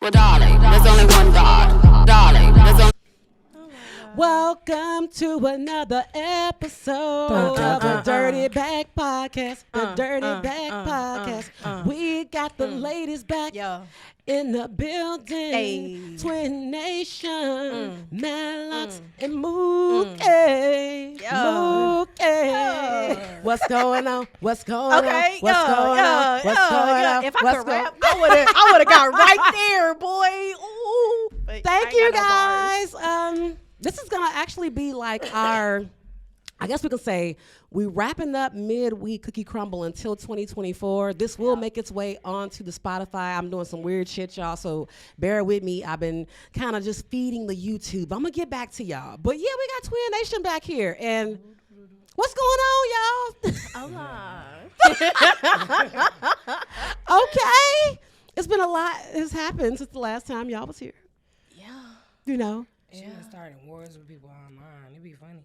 Well, darling, there's only one God. Darling, there's only... Welcome to another episode of the Dirty Back Podcast. The Dirty Back Podcast. We got the ladies back in the building. TwinNation, Madlocks, and Mookie. Mookie. What's going on? What's going on? What's going on? What's going on? If I could rap, I would have got right there, boy. Ooh. Thank you, guys. This is going to actually be like our, I guess we could say, we wrapping up midweek Cookie Crumble until 2024. This will make its way onto the Spotify. I'm doing some weird shit, y'all, so bear with me. I've been kind of just feeding the YouTube. I'm going to get back to y'all. But yeah, we got TwinNation back here. And what's going on, y'all? Okay. It's been a lot has happened since the last time y'all was here. Yeah. You know. She was starting wars with people online. It'd be funny.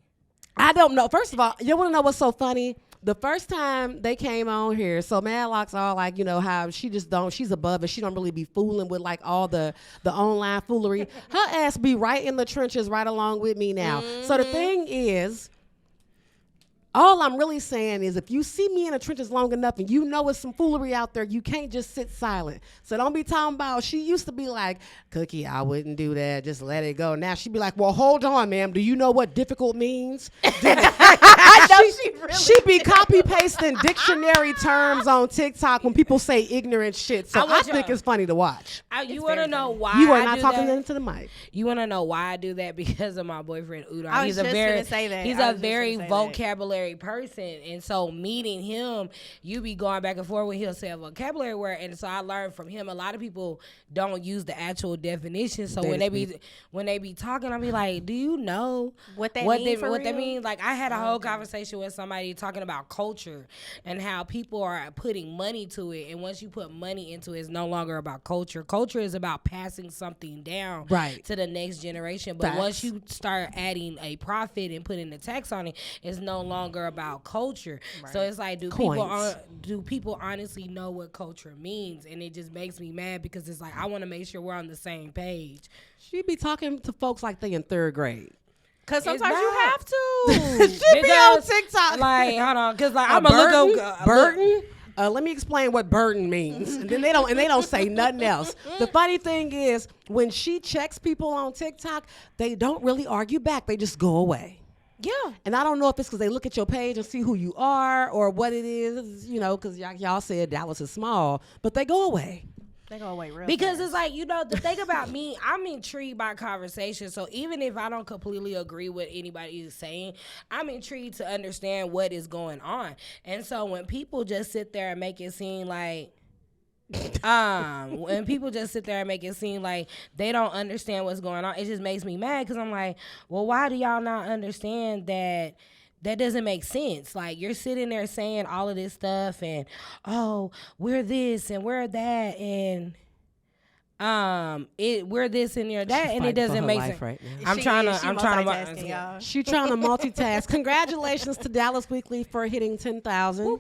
I don't know. First of all, you want to know what's so funny? The first time they came on here, so Madlocks all like, you know, how she just don't, she's above it. She don't really be fooling with like all the online foolery. Her ass be right in the trenches right along with me now. So the thing is, all I'm really saying is if you see me in the trenches long enough and you know it's some foolery out there, you can't just sit silent. So don't be talking about, she used to be like, Cookie, I wouldn't do that. Just let it go. Now she'd be like, well, hold on, ma'am. Do you know what difficult means? I know she be copy pasting dictionary terms on TikTok when people say ignorant shit. So I think it's funny to watch. You want to know why you are I not do talking that? into the mic. You want to know why I do that? Because of my boyfriend Udon. I was just gonna say that. He's I a was just very gonna say vocabulary person, and so meeting him, you be going back and forth when he'll say a vocabulary word, and so I learned from him. A lot of people don't use the actual definition, so when they be talking, I be like, do you know what that means? Like I had a whole conversation with somebody talking about culture and how people are putting money to it, and once you put money into it, it's no longer about culture. Culture is about passing something down to the next generation, but once you start adding a profit and putting the tax on it, it's no longer about culture. So it's like, do people honestly know what culture means? And it just makes me mad because it's like I want to make sure we're on the same page. She be talking to folks like they in third grade. Because sometimes you have to. She be on TikTok. Like, hold on, because like I'm gonna look up burden. Let me explain what burden means, and then they don't say nothing else. The funny thing is, when she checks people on TikTok, they don't really argue back. They just go away. Yeah. And I don't know if it's because they look at your page and see who you are or what it is, you know, because y'all said Dallas is small, but they go away. They go away real because fast. it's like, you know, the thing about me, I'm intrigued by conversation. So even if I don't completely agree with anybody is saying, I'm intrigued to understand what is going on. And so when people just sit there and make it seem like when people just sit there and make it seem like they don't understand what's going on, it just makes me mad because I'm like, well, why do y'all not understand that? That doesn't make sense. Like, you're sitting there saying all of this stuff and, oh, we're this and we're that and we're this and you're that, and it doesn't make sense. Right now. I'm trying to She trying to multitask. Congratulations to Dallas Weekly for hitting 10,000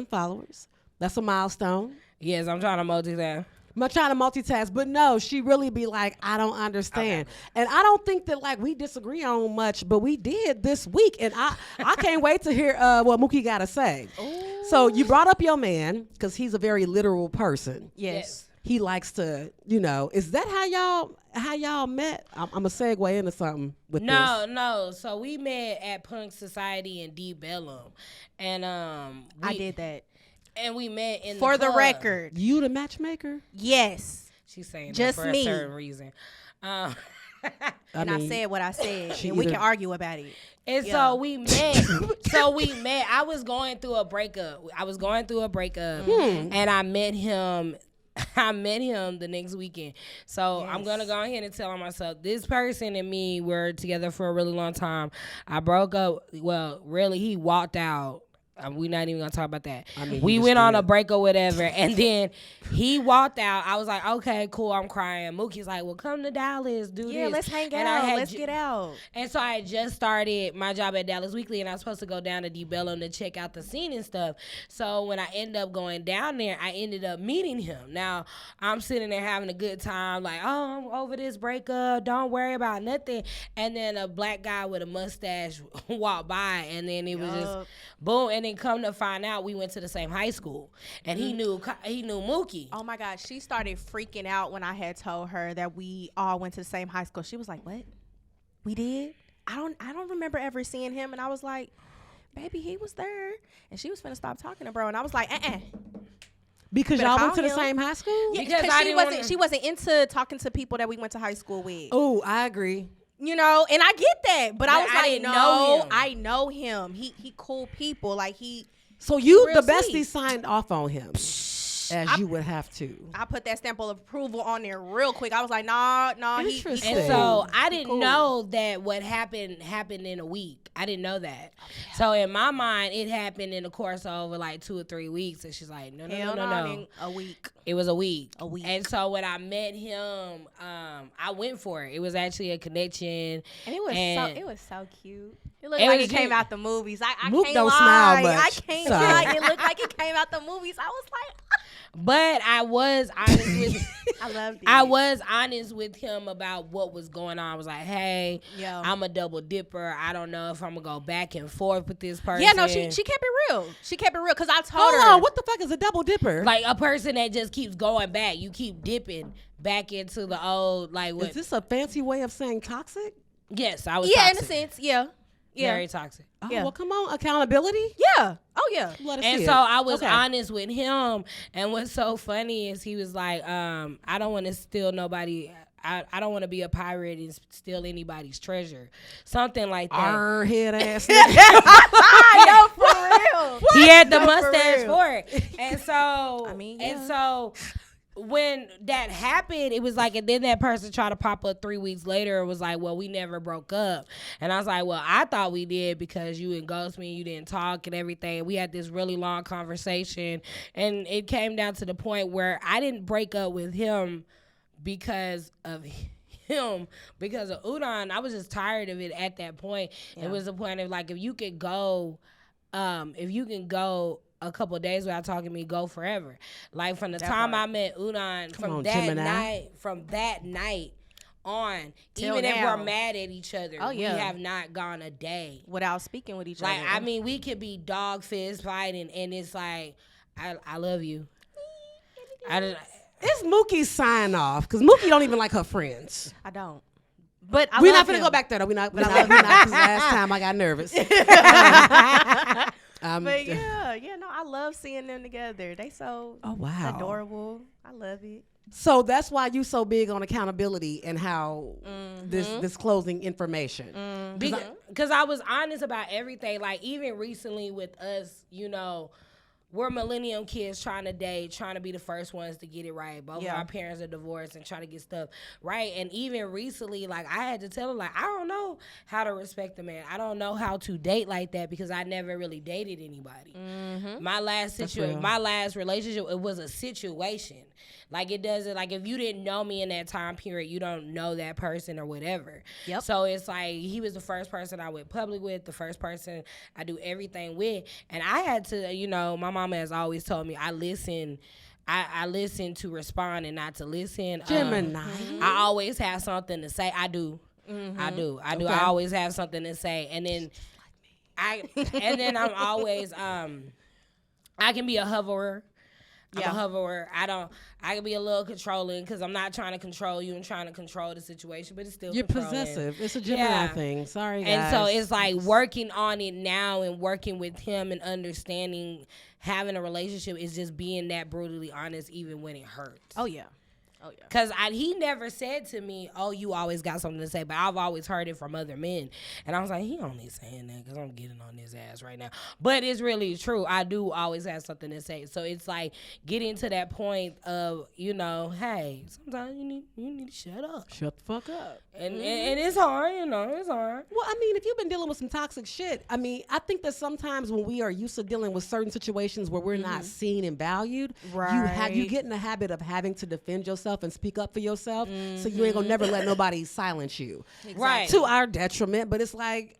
followers. That's a milestone. Yes, I'm trying to multitask. I'm trying to multitask, but no, she really be like, I don't understand. Okay. And I don't think that like we disagree on much, but we did this week, and I can't wait to hear what Mookie got to say. Ooh. So you brought up your man because he's a very literal person. Yes. He likes to, you know, is that how y'all met? I'm gonna segue into something with this. No. So we met at Punk Society in Deep Bellum, and I did that. And we met in for the record. You the matchmaker? Yes. She's saying just that for me. a certain reason. I said what I said, and we can argue about it. And so we met. I was going through a breakup. And I met him. The next weekend. So I'm going to go ahead and tell myself, this person and me were together for a really long time. I broke up. Well, really, he walked out We're not even gonna talk about that. I mean, we went on a break or whatever, and then he walked out. I was like, okay, cool. I'm crying. Mookie's like, well, come to Dallas, do this. Yeah, let's hang and out. Let's get out. And so I had just started my job at Dallas Weekly, and I was supposed to go down to DeBellum to check out the scene and stuff. So when I ended up going down there, I ended up meeting him. Now I'm sitting there having a good time, like, oh, I'm over this breakup. Don't worry about nothing. And then a black guy with a mustache walked by, and then it was just boom. And then come to find out, we went to the same high school, and he knew Mookie. Oh my God, she started freaking out when I had told her that we all went to the same high school. She was like, "What? We did? I don't remember ever seeing him." And I was like, "Baby, he was there." And she was finna stop talking to bro, and I was like, Because y'all went to the same high school? Yeah, because she wasn't into talking to people that we went to high school with. Oh, I agree. You know, and I get that, but I was like, didn't no, know him. I know him. He cool people. Like So you, real the bestie, sweet. signed off on him, as you would have to. I put that stamp of approval on there real quick. I was like, nah, he cool. Interesting. And so I didn't cool. know that what happened in a week. I didn't know that. So in my mind, it happened in the course of over like 2 or 3 weeks. And she's like, no. I mean, a week. It was a week. A week. And so when I met him, I went for it. It was actually a connection. And it was so cute. It looked It like was it came cute. out the movies. I Mook can't don't lie. smile much, I can't so. lie. It looked like it came out the movies. I was like, But I was honest with I loved it. I was honest with him about what was going on. I was like, hey, Yeah. I'm a double dipper. I don't know if I'm going to go back and forth with this person. Yeah, no, she kept it real. She kept it real because I told Hold her. on, what the fuck is a double dipper? Like a person that just keeps going back. You keep dipping back into the old, like what? Is this a fancy way of saying toxic? Yes, I was Yeah, toxic. in a sense, yeah. Very toxic. Oh, Yeah. well, come on. Accountability? Yeah. Oh, yeah. Let us And see so it. I was Okay. honest with him. And what's so funny is he was like, I don't want to steal nobody. I don't want to be a pirate and steal anybody's treasure. Something like that. Our head ass. I know, for real. He had the No, for mustache real. for it. And so, I mean, and yeah. so when that happened, it was like, and then that person tried to pop up 3 weeks later and was like, well, we never broke up. And I was like, well, I thought we did because you and ghost me, you didn't talk and everything. We had this really long conversation, and it came down to the point where I didn't break up with him because of him, because of Udon. I was just tired of it at that point. Yeah. It was the point of like, if you can go a couple of days without talking to me, go forever. Like from the time I met Udon, from that night on, Till even if now. we're mad at each other, Oh, yeah. we have not gone a day Without speaking with each like other. I mean, we could be dog fist fighting, and it's like, I love you. It's Mookie's sign off because Mookie don't even like her friends. I don't. But We're love not finna him. go back there though. We're not. Because last time I got nervous. But yeah, no, I love seeing them together. They so adorable. I love it. So that's why you so big on accountability and how this disclosing information. Because I was honest about everything. Like even recently with us, you know, we're millennium kids trying to date, trying to be the first ones to get it right. Both of our parents are divorced and trying to get stuff right. And even recently, like I had to tell them, like, I don't know how to respect a man. I don't know how to date like that because I never really dated anybody. My last relationship, it was a situation. Like it doesn't, like if you didn't know me in that time period, you don't know that person or whatever. Yep. So it's like he was the first person I went public with, the first person I do everything with. And I had to, you know, my mama has always told me I listen to respond and not to listen. Gemini. I always have something to say. I do. I do. Okay. I always have something to say. And then I'm always I can be a hoverer. I'm a hoverer. I can be a little controlling because I'm not trying to control you and trying to control the situation, but it's still You're controlling. possessive. It's a Gemini thing. Sorry, guys. And so it's like working on it now and working with him and understanding having a relationship is just being that brutally honest even when it hurts. Oh yeah. Oh yeah. Cause he never said to me, "Oh, you always got something to say," but I've always heard it from other men, and I was like, he only saying that because I'm getting on his ass right now. But it's really true. I do always have something to say. So it's like getting to that point of, you know, hey, sometimes you need to shut up. Shut the fuck up. And it's hard, you know, it's hard. Well, I mean, if you've been dealing with some toxic shit, I mean, I think that sometimes when we are used to dealing with certain situations where we're not seen and valued, you get in the habit of having to defend yourself and speak up for yourself, so you ain't gonna never let nobody silence you. Exactly. Right. To our detriment, but it's like,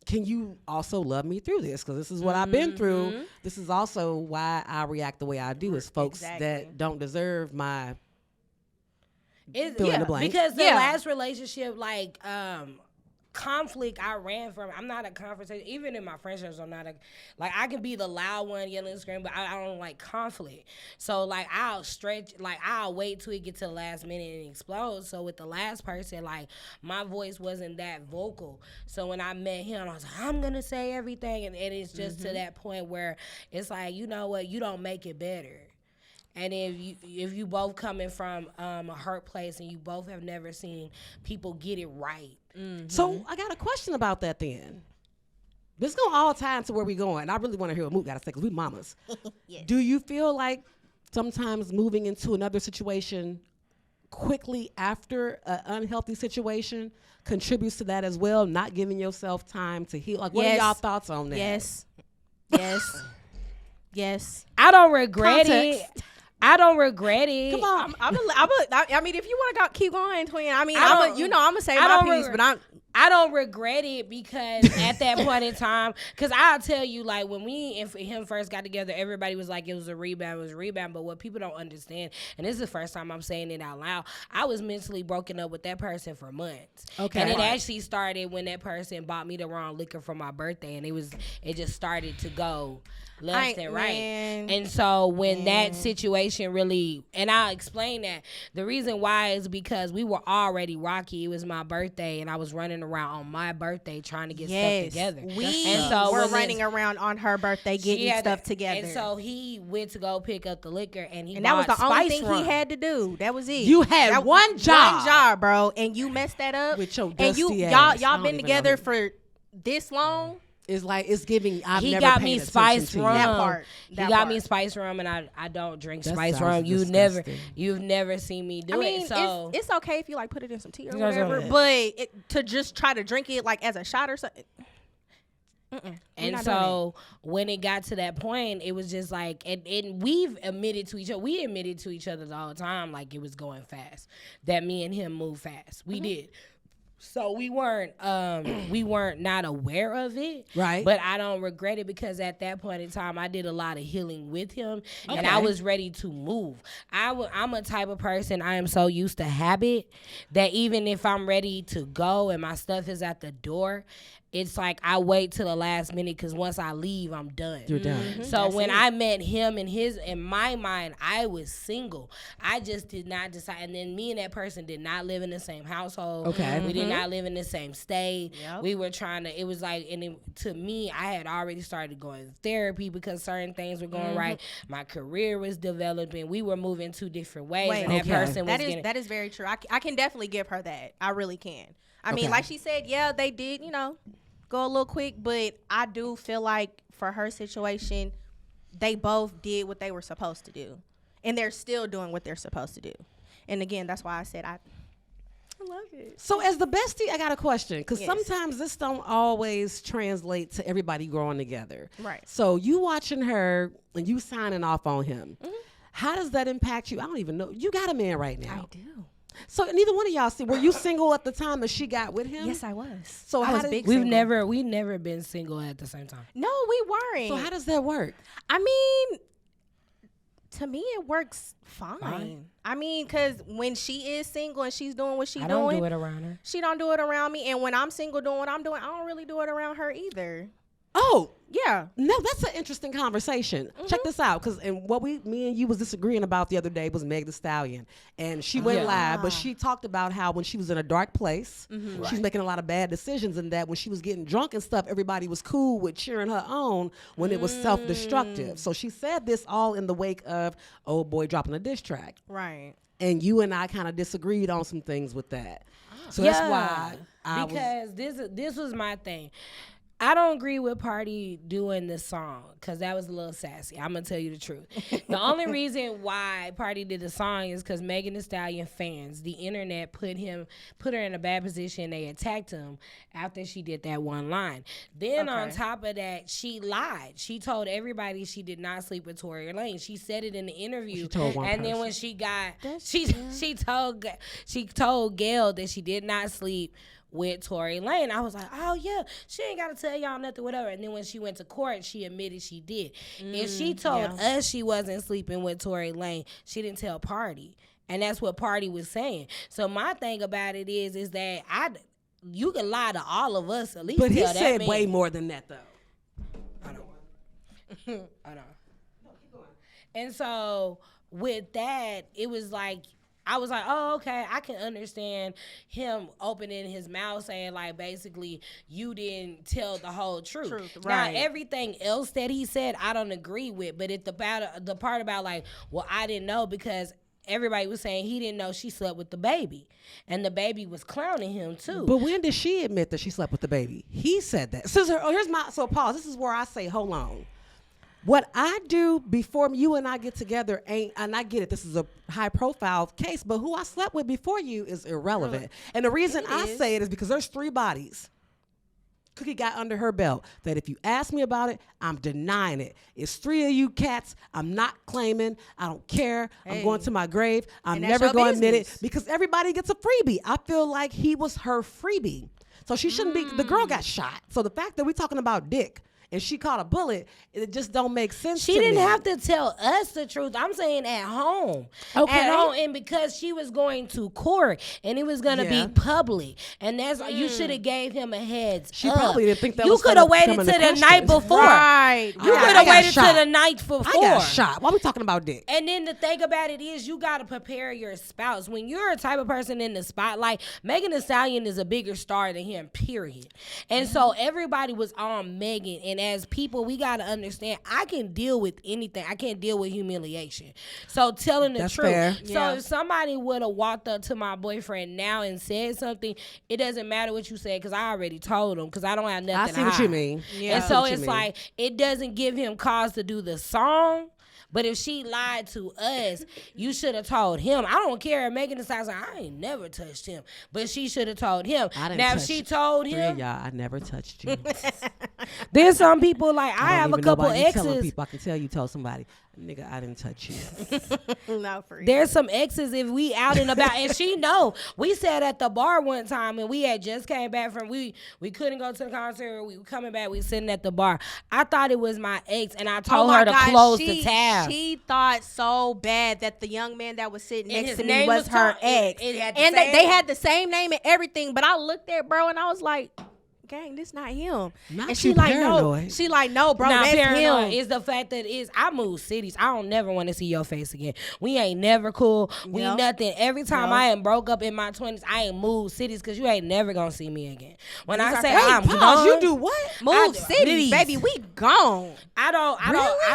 can you also love me through this? Because this is what I've been through. This is also why I react the way I do, is folks that don't deserve my fill in the blank. Because the last relationship, like, conflict I ran from. I'm not a conversation. Even in my friendships, I'm not I can be the loud one yelling and screaming, but I don't like conflict. So like I'll wait till it get to the last minute and explode. So with the last person, like my voice wasn't that vocal. So when I met him, I was like, I'm gonna say everything, and it's just to that point where it's like, you know what, you don't make it better. And if you both coming from a hurt place and you both have never seen people get it right. So I got a question about that then. This gonna all tie into where we going. I really want to hear what Mook got to say because we mamas. Yes. Do you feel like sometimes moving into another situation quickly after an unhealthy situation contributes to that as well? Not giving yourself time to heal. Like, what are y'all thoughts on that? Yes. I don't regret it. I don't regret it. Come on, I mean, if you want to keep going, twin. I mean, I'm gonna say my piece, but I don't regret it because at that point in time, because I'll tell you, like when we and him first got together, everybody was like, it was a rebound. But what people don't understand, and this is the first time I'm saying it out loud, I was mentally broken up with that person for months. Okay. And it actually started when that person bought me the wrong liquor for my birthday, and it just started to go left and right. And so when that situation really, and I'll explain that, the reason why is because we were already rocky. It was my birthday, and I was running around on my birthday trying to get stuff together. We were running around on her birthday getting stuff together. And so he went to go pick up the liquor, and that was the only thing he had to do. That was it. You had one job, bro, and you messed that up. With your and dusty ass. y'all been together for this long. It's like, it's giving. He got me spiced rum. That part. He got me spiced rum, and I don't drink spiced rum. You've never seen me do it. So it's okay if you like put it in some tea or whatever, but to just try to drink it like as a shot or something. And so when it got to that point, it was just like, and we've admitted to each other. We admitted to each other the whole time, like it was going fast. That me and him moved fast. We did. So we weren't not aware of it, right? But I don't regret it because at that point in time, I did a lot of healing with him, and I was ready to move. I'm a type of person, I am so used to habit that even if I'm ready to go and my stuff is at the door, it's like I wait till the last minute because once I leave, I'm done. You're done. So when I met him in my mind, I was single. I just did not decide. And then me and that person did not live in the same household. Okay. We did not live in the same state. Yep. We were trying to, it was like, to me, I had already started going to therapy because certain things were going right. My career was developing. We were moving two different ways. And that person was that is very true. I can definitely give her that. I really can. I mean, like she said, they did, go a little quick, but I do feel like for her situation, they both did what they were supposed to do. And they're still doing what they're supposed to do. And again, that's why I said I love it. So as the bestie, I got a question, because sometimes this don't always translate to everybody growing together. Right. So you watching her and you signing off on him. How does that impact you? I don't even know. You got a man right now. I do. So neither one of y'all were you single at the time that she got with him? Yes, I was. So we've never been single at the same time. No, we weren't. So how does that work? I mean, to me it works fine. I mean, because when she is single and she's doing what she's doing, I don't do it around her. She don't do it around me. And when I'm single doing what I'm doing, I don't really do it around her either. Oh, yeah. No, that's an interesting conversation. Check this out, because me and you was disagreeing about the other day was Megan Thee Stallion, and she went live, but she talked about how when she was in a dark place, she's making a lot of bad decisions, and that when she was getting drunk and stuff, everybody was cool with cheering her on when it was self-destructive. So she said this all in the wake of Old Boy dropping a diss track. Right. and you and I kind of disagreed on some things with that. So that's why this was my thing. I don't agree with Party doing this song because that was a little sassy. I'm going to tell you the truth. The only reason why Party did the song is because Megan Thee Stallion fans, the internet, put her in a bad position. They attacked him after she did that one line. Then on top of that, she lied. She told everybody she did not sleep with Tory Lanez. She said it in the interview. She told one person. Then when she got, she told Gayle that she did not sleep with Tory Lanez. I was like, oh yeah, she ain't got to tell y'all nothing, whatever. And then when she went to court, she admitted she did. If she told us she wasn't sleeping with Tory Lanez, she didn't tell Party. And that's what Party was saying. So my thing about it is that you can lie to all of us, at least. But he tell said that man. way more than that, though. I know. I know. And so with that, it was like, I was like, oh, okay, I can understand him opening his mouth saying, like, basically, you didn't tell the whole truth. Right. Now, everything else that he said, I don't agree with. But the part about, like, well, I didn't know because everybody was saying he didn't know she slept with the baby. And the baby was clowning him, too. But when did she admit that she slept with the baby? He said that. So pause. This is where I say, hold on. What I do before you and I get together and I get it, this is a high profile case, but who I slept with before you is irrelevant. And the reason I say it is because there's 3 bodies Cookie got under her belt that if you ask me about it, I'm denying it. It's 3 of you cats. I'm not claiming. I don't care. I'm going to my grave. I'm never going to admit it because everybody gets a freebie. I feel like he was her freebie. So she shouldn't be, the girl got shot. So the fact that we're talking about dick and she caught a bullet, it just don't make sense to me. She didn't have to tell us the truth. I'm saying at home. Okay. At home, and because she was going to court, and it was going to be public. And that's you should have gave him a heads She up. probably didn't think that you was could have gonna waited come to into the night question. before. Right. You could have waited to the night before. I got shot. Why are we talking about dick? And then the thing about it is you got to prepare your spouse. When you're a type of person in the spotlight, Megan Thee Stallion is a bigger star than him, period. And so everybody was on Megan. And as people, we got to understand, I can deal with anything. I can't deal with humiliation. So telling the That's truth. fair. So if somebody would have walked up to my boyfriend now and said something, it doesn't matter what you said because I already told him because I don't have nothing I to see what hide. you mean. Yeah. And I see so what you it's mean. like, it doesn't give him cause to do the song. But if she lied to us, you should have told him. I don't care if Megan Thee Stallion, I ain't never touched him. But she should have told him. I didn't Now, if touch she told 3 of him, y'all, I never touched you. there's some people like, I have a don't even know couple why you telling exes. people. I can tell you told somebody, nigga, I didn't touch you. No, for real. There's some exes if we out and about. And she know. We sat at the bar one time and we had just came back from, we couldn't go to the concert. We were coming back. We sitting at the bar. I thought it was my ex and I told her to close the tab. She thought so bad that the young man that was sitting And next his to me name was was her Tom- ex. it had the And same- they had the same name and everything. But I looked at bro and I was like, gang, this not him. Not and she you like, paranoid. no. She like, no, bro, Now, that's paranoid him. is the fact that I move cities. I don't never want to see your face again. We ain't never cool. We Yep. nothing. Every time Yep. I ain't broke up in my 20s, I ain't moved cities because you ain't never gonna see me again. When I are say facts. I'm Pause, gone, you do what? Move I- cities, cities. baby. We gone. I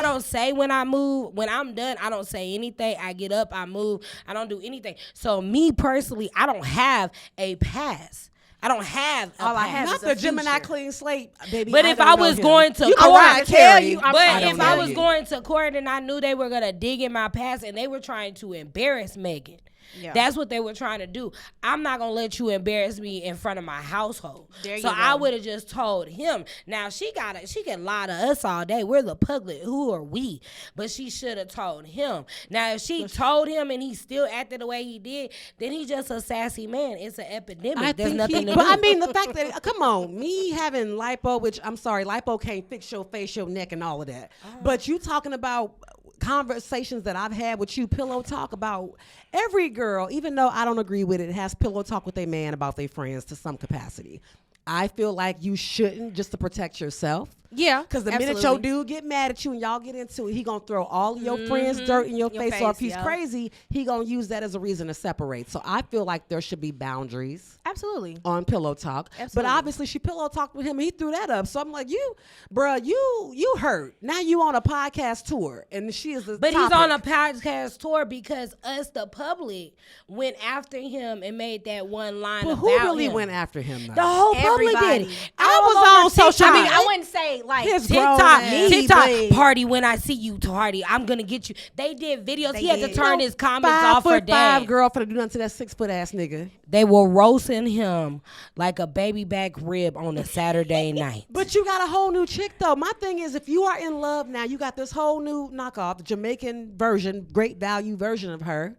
don't say when I move. When I'm done, I don't say anything. I get up, I move. I don't do anything. So me personally, I don't have a pass. I don't have a All I pass. have Not is the a Gemini future. clean slate, baby. But if don't I know was him. going to you court- Mariah Carey, I'm But I if don't I know was you. going to court and I knew they were gonna dig in my past and they were trying to embarrass Megan, Yeah. that's what they were trying to do. I'm not gonna let you embarrass me in front of my household. There So you I go. would have just told him. Now she can lie to us all day. We're the public. Who are we? But she should have told him. Now if she told him and he still acted the way he did, then he's just a sassy man. It's an epidemic. There's nothing to But do. I mean, the fact that, come on, me having lipo, which I'm sorry, lipo can't fix your face, your neck, and all of that. But you talking about conversations that I've had with you, pillow talk about every girl, even though I don't agree with it, has pillow talk with their man about their friends to some capacity. I feel like you shouldn't, just to protect yourself. Yeah, Because the minute your dude get mad at you and y'all get into it, he gonna throw all of your friends' dirt in your face. So if he's crazy, he gonna use that as a reason to separate. So I feel like there should be boundaries. Absolutely. On Pillow Talk. Absolutely. But obviously she pillow talked with him and he threw that up. So I'm like, you hurt. Now you on a podcast tour and she is the But topic. he's on a podcast tour because us, the public, went after him and made that one line But about who really him. went after him though? The whole public Everybody. did it. I was on social I mean, media. I wouldn't say like His TikTok grown party when I see you, Tardy. I'm gonna get you. They did videos. He had to did. turn his comments off for 5'5" that. girl finna do nothing to that 6-foot ass nigga. They were roasting him like a baby back rib on a Saturday night. But you got a whole new chick though. My thing is, if you are in love now, you got this whole new knockoff, the Jamaican version, great value version of her.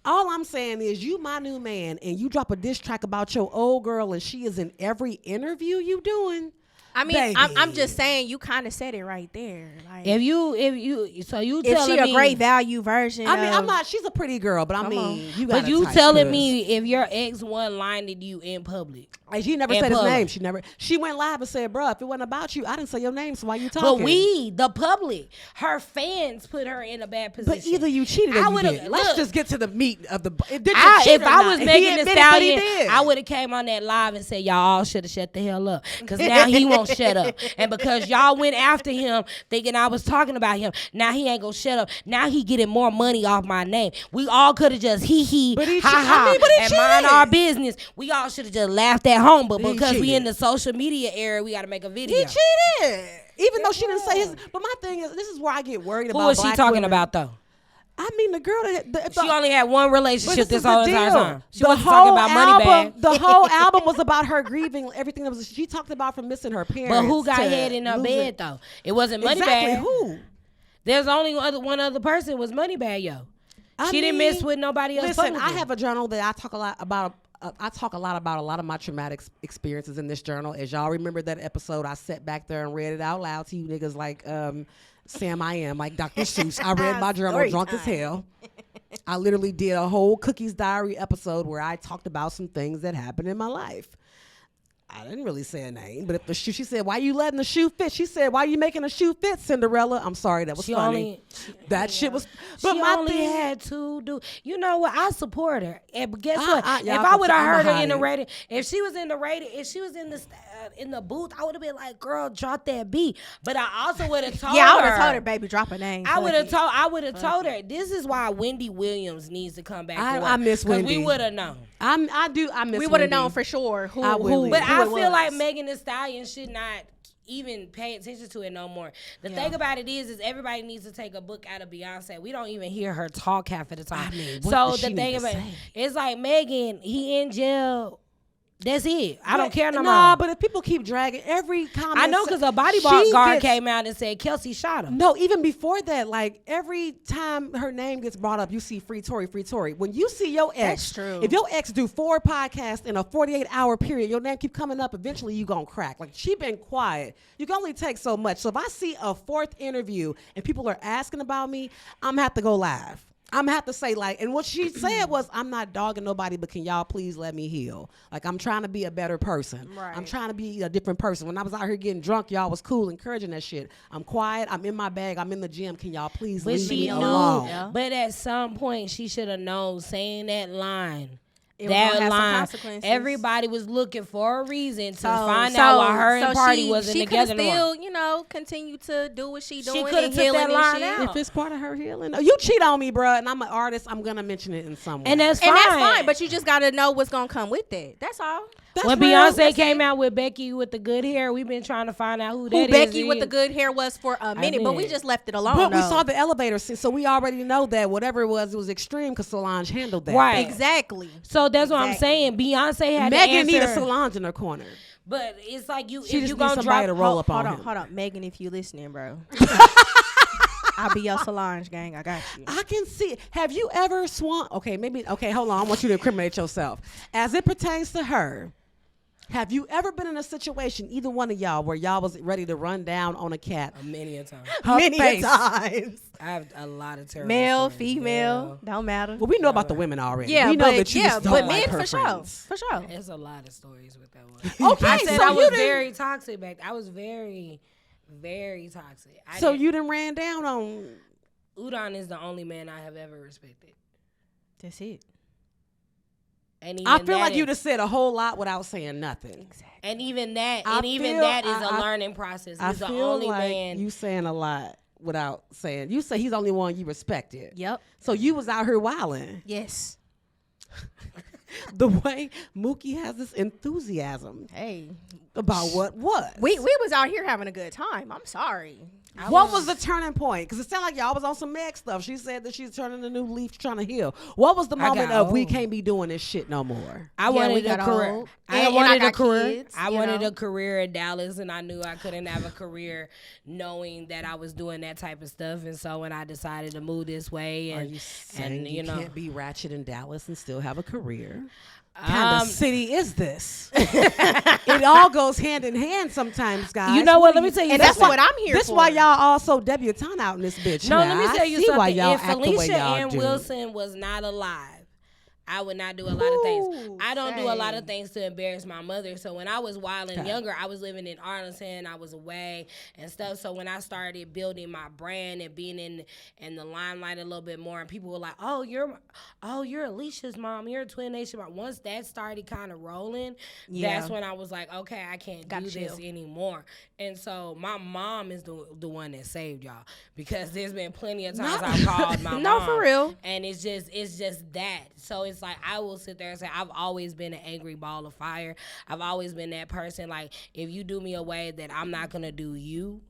All I'm saying is, you my new man, and you drop a diss track about your old girl, and she is in every interview you doing. I mean, Baby. I'm just saying, you kind of said it right there. Like, If you if telling she me a great value version, I mean, I'm of- not. She's a pretty girl, but I mean, you got. But you telling me if your ex one-lined you in public. Like, she never in said his public. name. She went live and said, "Bruh, if it wasn't about you, I didn't say your name. So why you talking?" But we, the public, her fans put her in a bad position. But either you cheated or I you would've- did. Let's look. just get to the meat of the. Did you If cheat or I not? was And he Megan Thee admitted that he Stallion, did. I would have came on that live and said, y'all all should have shut the hell up. Because now he won't shut up. And because y'all went after him thinking I was talking about him, now he ain't going to shut up. Now he getting more money off my name. We all could have just hee-hee, But he ha-ha, but he and mind cheated. our business. We all should have just laughed at home. But He because we cheated. in the social media era, we got to make a video. He cheated, even though she didn't say his. But my thing is, this is where I get worried about. Who was she black talking women. about, though? I mean, the girl that She only had one But relationship this is whole the entire deal. time. She The wasn't talking whole about money album, bag. The whole album was about her grieving everything that was. She talked about from missing her parents. But who got to head in her losing- bed, though? It wasn't money Exactly bag. who? There's only one other person was Moneybag Yo. She didn't miss with nobody else. Listen, fucking with I her. have a journal that I talk a lot about. I talk a lot about a lot of my traumatic experiences in this journal. As y'all remember that episode, I sat back there and read it out loud to you niggas like Sam I Am, like Dr. Seuss. I read my journal Story drunk as time. hell. I literally did a whole Cookies Diary episode where I talked about some things that happened in my life. I didn't really say a name, but if the shoe, she said, "Why you letting the shoe fit?" She said, "Why you making the shoe fit, Cinderella?" I'm sorry, that was She funny. That shit was. But She my only thing, had to do. You know what? I support her. And but guess what? y'all If I can would see- have I'ma heard her hide in the it. rating, if she was in the rating, if she was in the booth, I would have been like, "Girl, drop that beat." But I also would have told her. yeah, I would have told her, baby, drop a name. I would have Fuck it. told her. This is why Wendy Williams needs to come back. I- to work, I miss 'cause Wendy. We would have known. I miss. We would have Wendy. known for sure who. I will. But Who I it feel like was. Megan Thee Stallion should not even pay attention to it no more. The thing about it is everybody needs to take a book out of Beyonce. We don't even hear her talk half of the time. I mean, what so does the she thing need to about say? it's like Megan, he in jail. That's it. I don't care no Nah, more. but if people keep dragging every comment, I know because a body she guard gets- came out and said Kelsey shot him. No, even before that, like every time her name gets brought up, you see free Tory, free Tory. When you see your ex, That's true. if your ex do 4 podcasts in a 48-hour period, your name keep coming up. Eventually, you gonna crack. Like she been quiet. You can only take so much. So if I see a 4th interview and people are asking about me, I'm gonna have to go live. I'm gonna have to say like, and what she said was, I'm not dogging nobody, but can y'all please let me heal? Like I'm trying to be a better person. Right. I'm trying to be a different person. When I was out here getting drunk, y'all was cool, encouraging that shit. I'm quiet. I'm in my bag. I'm in the gym. Can y'all please But leave she me knew. alone? Yeah. But at some point, she should have known saying that line. It was gonna That have some line. consequences. Everybody was looking for a reason to So- find out why her and Party she, wasn't she together coulda no more. still, continue to do what she doing. coulda and took healing that and line shit. out. If it's part of her healing, you cheat on me, bruh, and I'm an artist. I'm gonna mention it in some way. And that's fine. And that's fine, but you just gotta know what's gonna come with it. That's all. That's when real. Beyonce That's came it. out with Becky with the good hair, we've been trying to find out who Who that is. Becky with the good hair was for a minute, but we did. just left it alone. But we though. saw the elevator scene, so we already know that whatever it was extreme because Solange handled that. Right. Exactly. So that's what I'm Exactly. saying. Beyonce had Megan to need a answer, Solange in her corner. but it's like you She if just you needs gonna somebody drop to roll up on Hold him. on, Megan, if you listening, bro. I'll be your Solange gang. I got you. I can see it. Have you ever swung? Okay, maybe. Okay, hold on. I want you to incriminate yourself. As it pertains to her, Have you ever been in a situation, either one of y'all, where y'all was ready to run down on a cat? Many a time. Many face. times. I have a lot of terrible Male, stories. female, don't matter. Well, we know about the women already. Yeah, we know but that you yeah, just don't but like men her for sure, friends. for sure. There's a lot of stories with that one. Okay, I said so I you was didn't. very toxic back. I was very, very toxic. So you done ran down on. Udon is the only man I have ever respected. That's it. And even I feel that like you is- just said a whole lot without saying nothing. And even that, I and even feel- that is I- a learning process. I He's the feel only like man. you saying a lot without saying. You say he's the only one you respected. Yep. So you was out here wilding. Yes. The way Mookie has this enthusiasm Hey, about what was. we was out here having a good time. I'm sorry. What was the turning point? Because it sounded like y'all was on some Meg stuff. She said that she's turning a new leaf, trying to heal. What was the I moment got of we old. can't be doing this shit no more? I Yeah, we wanted a got career. old. I And wanted I a got career. kids, I you wanted know. a career in Dallas, and I knew I couldn't have a career knowing that I was doing that type of stuff. And so when I decided to move this way, Are and you saying and you know, can't be ratchet in Dallas and still have a career? Kind of city is this? It all goes hand in hand sometimes, guys. You know what? Let do me tell you And that's something. what I'm here This for. why y'all also debutante out in this bitch. No, now. let me tell I you see something. Why y'all If act the way Felicia y'all Ann do. Wilson was not alive, I would not do a lot of things. Ooh, I don't do a lot of same. things to embarrass my mother. So when I was wild and Okay. younger, I was living in Arlington. I was away and stuff. So when I started building my brand and being in the limelight a little bit more, and people were like, "Oh, you're Alicia's mom. You're a TwinNation mom." Once that started kind of rolling, Yeah. that's when I was like, "Okay, I can't Gotta do this chill. anymore." And so my mom is the one that saved y'all, because there's been plenty of times I've called my No, mom. for real. And it's just that. So it's like I will sit there and say I've always been an angry ball of fire. I've always been that person. Like, if you do me a way that I'm not gonna do you,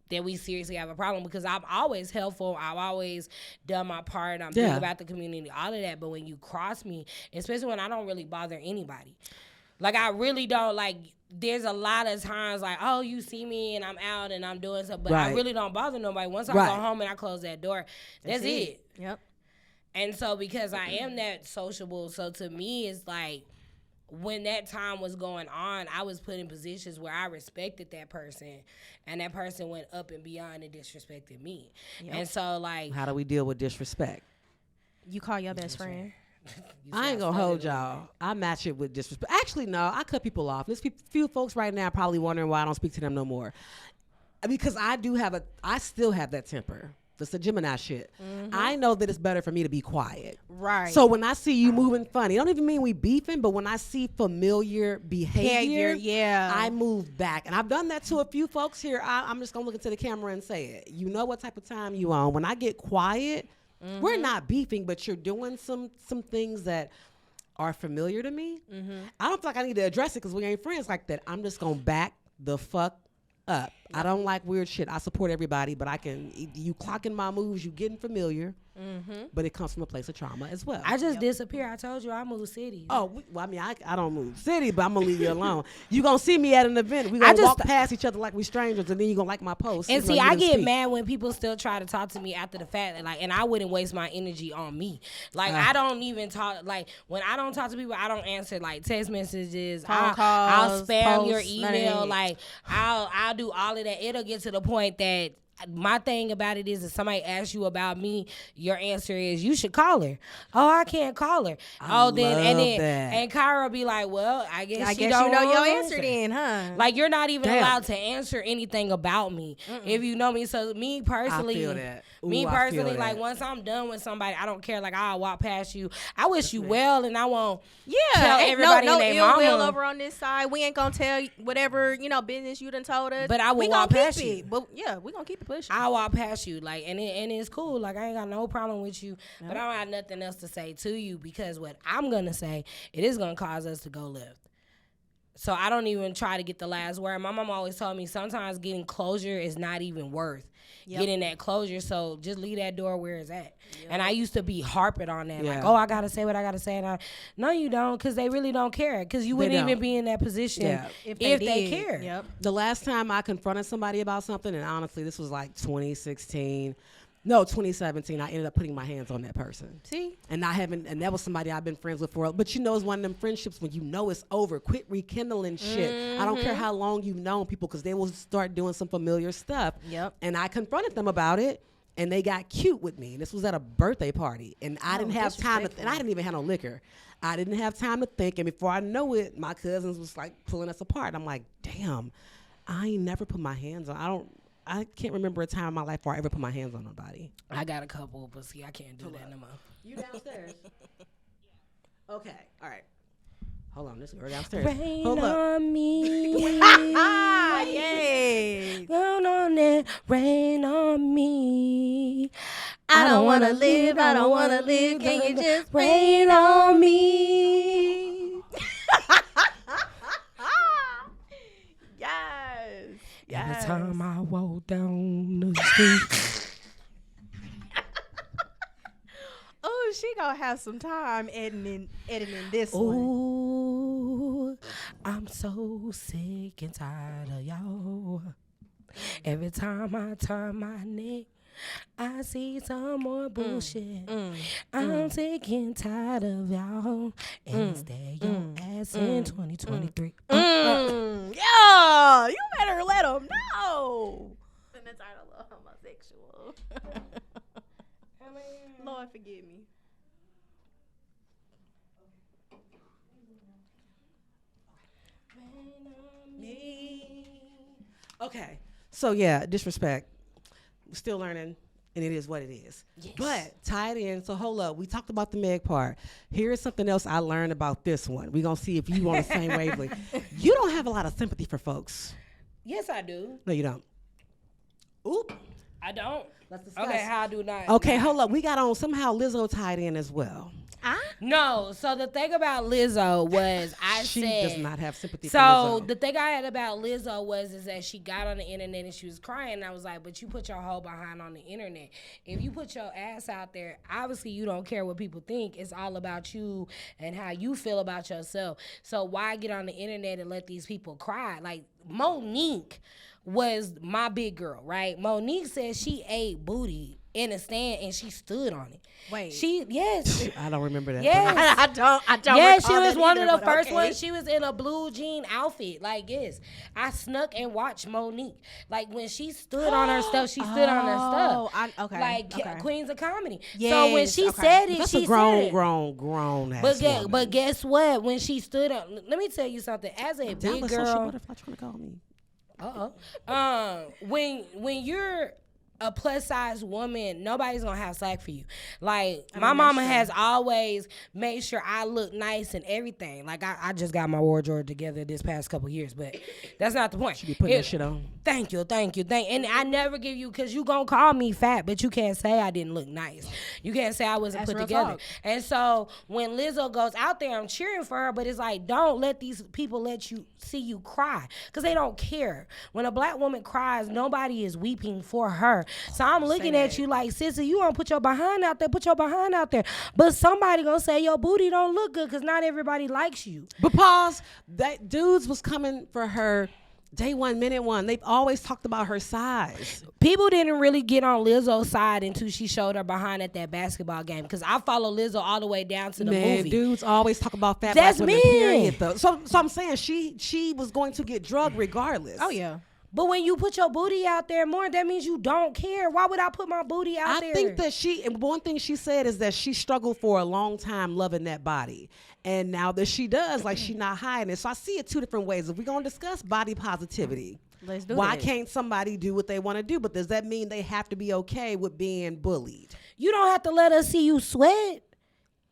then we seriously have a problem, because I'm always helpful. I've always done my part. I'm thinking about the community, all of that. But when you cross me, especially when I don't really bother anybody, like I really don't, like, there's a lot of times like, oh, you see me and I'm out and I'm doing stuff, but I Right. really don't bother nobody. Once I Right. go home and I close that door, that's it. Yep. And so because I am that sociable, so to me it's like, when that time was going on, I was put in positions where I respected that person, and that person went up and beyond and disrespected me. And so like, How do we deal with disrespect? You call your best friend. I ain't gonna hold y'all. I match it with disrespect. Actually, no, I cut people off. There's few folks right now probably wondering why I don't speak to them no more. Because I still have that temper. That's the Gemini shit. I know that it's better for me to be quiet. Right. So when I see you moving funny, don't even mean we beefing, but when I see familiar behavior, yeah. I move back. And I've done that to a few folks here. I'm just gonna look into the camera and say it. You know what type of time you on. When I get quiet, we're not beefing, but you're doing some things that are familiar to me. I don't feel like I need to address it because we ain't friends like that. I'm just gonna back the fuck up. I don't like weird shit. I support everybody, but you clocking my moves, you getting familiar, but it comes from a place of trauma as well. I just disappear. I told you I moved cities. Well, I mean, I don't move city, but I'm gonna leave you alone. You gonna see me at an event. We gonna walk past each other like we strangers, and then you gonna like my post. And You see, know, you I didn't get speak. mad when people still try to talk to me after the fact, and I wouldn't waste my energy on me. Like, I don't even talk. Like, when I don't talk to people, I don't answer like text messages. Phone calls, I'll spam your posts, none of email. that. Like, I'll do all of that. It'll get to the point that my thing about it is, if somebody asks you about me, your answer is you should call her. Oh, I can't call her. love that. And Kyra be like, well, I guess you don't know your wanna answer then, huh? Like, you're not even Damn. allowed to answer anything about me if you know me. So me personally, I feel that. Ooh, me I personally, feel like, that. once I'm done with somebody, I don't care. Like, I'll walk past you. I wish you well, and I won't Yeah, tell ain't everybody no and ill their will mama. over on this side. We ain't gonna tell you whatever business you done told us. But I will we gonna walk keep past it. you. But yeah, we gonna keep it pushing. I'll walk past you, like, and it's cool. Like, I ain't got no problem with you, but I don't have nothing else to say to you, because what I'm gonna say, it is gonna cause us to go left. So I don't even try to get the last word. My mom always told me sometimes getting closure is not even worth getting that closure. So just leave that door where it's at. And I used to be harping on that, like, oh, I gotta say what I gotta say. And no, you don't, because they really don't care. Because you wouldn't even don't. be in that position if they they did. care. Yep. The last time I confronted somebody about something, and honestly, this was like 2016. No, 2017. I ended up putting my hands on that person. See? And and that was somebody I've been friends with for. But you know, it's one of them friendships when you know it's over. Quit rekindling shit. I don't care how long you've known people because they will start doing some familiar stuff. Yep. And I confronted them about it, and they got cute with me. This was at a birthday party, and I didn't have time to. And I didn't even have no liquor. I didn't have time to think, and before I know it, my cousins was like pulling us apart. I'm like, damn, I ain't never put my hands on. I can't remember a time in my life where I ever put my hands on nobody. I got a couple, but see, I can't do that no more. You downstairs? Okay, all right. Hold on, this girl downstairs. Rain Hold up. on me. Yay. Rain on it, rain on me. I don't wanna live, I don't wanna live. Can you just rain on me? Yes. Every time I walk down the street. Oh, she gonna have some time editing this one. Ooh, I'm so sick and tired of y'all. Every time I turn my neck, I see some more bullshit. I'm sick and tired of y'all. And stay your ass in 2023. Yeah, you better let them know. And the title of homosexual. Lord forgive me. Okay, so yeah, disrespect. We're still learning, and it is what it is. Yes. But tie it in. So hold up. We talked about the Meg part. Here is something else I learned about this one. We're gonna see if you on the same wavelength. You don't have a lot of sympathy for folks. Yes, I do. No, you don't. Oop. I don't. Let's discuss. Okay, how do not? Okay, hold up. We got on somehow Lizzo tied in as well. No, so the thing about Lizzo was She said does not have sympathy for so Lizzo. the thing I had about Lizzo is that she got on the internet and she was crying. And I was like, but you put your whole behind on the internet. If you put your ass out there, obviously you don't care what people think. It's all about you and how you feel about yourself. So why get on the internet and let these people cry? Like Monique was my big girl, right? Monique said she ate booty in a stand and she stood on it. Wait. Yes. I don't remember that. Yes. I don't. Yeah, she recall was that one either, of the but first okay. ones. She was in a blue jean outfit. Like, yes. I snuck and watched Monique. Like, when she stood on her stuff, she stood on her stuff. Okay. Like, okay. Queens of Comedy. So when Yes, she okay. said it, That's she a grown said it. grown ass woman. But guess what? When she stood up, let me tell you something. As a Damn, big a social girl, butterfly trying to call me. when you're a plus size woman, nobody's gonna have slack for you. Like my mama has always made sure I look nice and everything. Like I just got my wardrobe together this past couple years, but that's not the point. She be putting that shit on. Thank you. And I never give you, because you gonna call me fat, but you can't say I didn't look nice. You can't say I wasn't That's put real together. talk. And so when Lizzo goes out there, I'm cheering for her, but it's like, don't let these people let you see you cry, because they don't care. When a black woman cries, nobody is weeping for her. So I'm looking at you like, sister, you want to put your behind out there, but somebody gonna say your booty don't look good, because not everybody likes you. But pause. That dudes was coming for her day one, minute one. They've always talked about her size. People didn't really get on Lizzo's side until she showed her behind at that basketball game, because I follow Lizzo all the way down to the movie. Dudes always talk about fat That's black women, men. period, though. So I'm saying she was going to get drugged regardless. Oh yeah. But when you put your booty out there more, that means you don't care. Why would I put my booty out there? I think that and one thing she said is that she struggled for a long time loving that body. And now that she does, like, she not hiding it. So I see it two different ways. If we're going to discuss body positivity, Let's do why it. can't somebody do what they want to do? But does that mean they have to be okay with being bullied? You don't have to let us see you sweat.